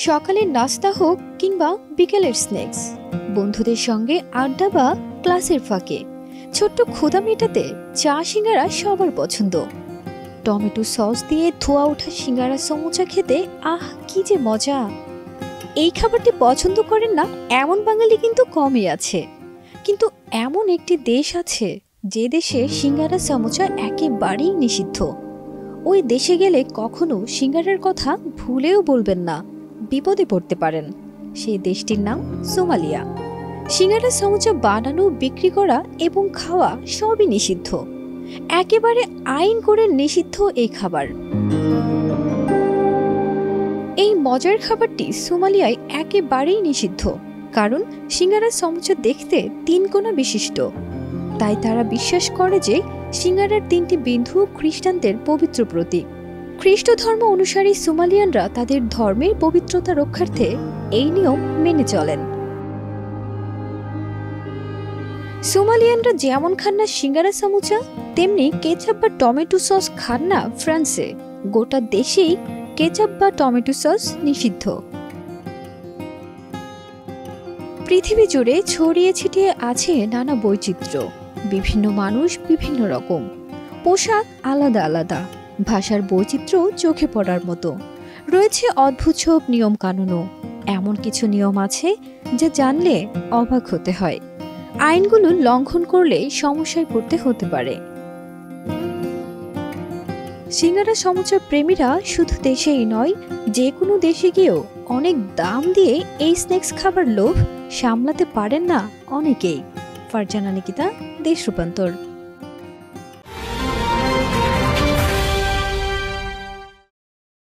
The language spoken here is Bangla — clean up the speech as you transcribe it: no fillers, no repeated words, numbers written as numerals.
সকালের নাস্তা হোক কিংবা বিকেলের স্ন্যাক্স, বন্ধুদের সঙ্গে আড্ডা বা ক্লাসের ফাঁকে ছোট্ট ক্ষুধা মেটাতে চা সিঙ্গারা সবার পছন্দ। টমেটো সস দিয়ে ধোয়া ওঠা সিঙ্গারা সমুচা খেতে কি যে মজা! এই খাবারটি পছন্দ করেন না এমন বাঙালি কিন্তু কমই আছে। কিন্তু এমন একটি দেশ আছে যে দেশে সিঙ্গারা সমুচা একেবারেই নিষিদ্ধ। ওই দেশে গেলে কখনো সিঙ্গারার কথা ভুলেও বলবেন না, বিপদে পড়তে পারেন। সেই দেশটির নাম সোমালিয়া। সিঙ্গারা সমুচা বানানো, বিক্রি করা এবং খাওয়া সবই নিষিদ্ধ। একেবারে আইন করে নিষিদ্ধ এই খাবার। এই মজার খাবারটি সোমালিয়ায় একেবারেই নিষিদ্ধ, কারণ সিঙ্গারা সমুচা দেখতে 3 কোণা বিশিষ্ট। তাই তারা বিশ্বাস করে যে সিঙ্গারার 3টি বিন্দু খ্রিস্টানদের পবিত্র প্রতীক। খ্রিস্ট ধর্ম অনুসারী সোমালিয়ানরা তাদের ধর্মের পবিত্রতা রক্ষার্থে এই নিয়ম মেনে চলেন। সোমালিয়ানরা যেমন খান না সিঙ্গারা সমুচা, তেমনি কেচাপ বা টমেটো সস খান না ফ্রান্সে। গোটা দেশেই কেচাপ বা টমেটো সস নিষিদ্ধ। পৃথিবী জুড়ে ছড়িয়ে ছিটিয়ে আছে নানা বৈচিত্র্য। বিভিন্ন মানুষ বিভিন্ন রকম, পোশাক আলাদা আলাদা, ভাষার বৈচিত্র্য চোখে পড়ার মতো। রয়েছে অদ্ভুত সব নিয়ম কানুনও। এমন কিছু নিয়ম আছে যা জানলে অবাক হতে হয়। আইনগুলো লঙ্ঘন করলে সমস্যায় পড়তে হতে পারে। সিঙ্গারা সমুচা প্রেমীরা শুধু দেশেই নয়, যে কোনো দেশে গিয়েও অনেক দাম দিয়ে এই স্ন্যাক্স খাবার লোভ সামলাতে পারেন না অনেকেই। ফারজানা নিকিতা, দেশ রূপান্তর।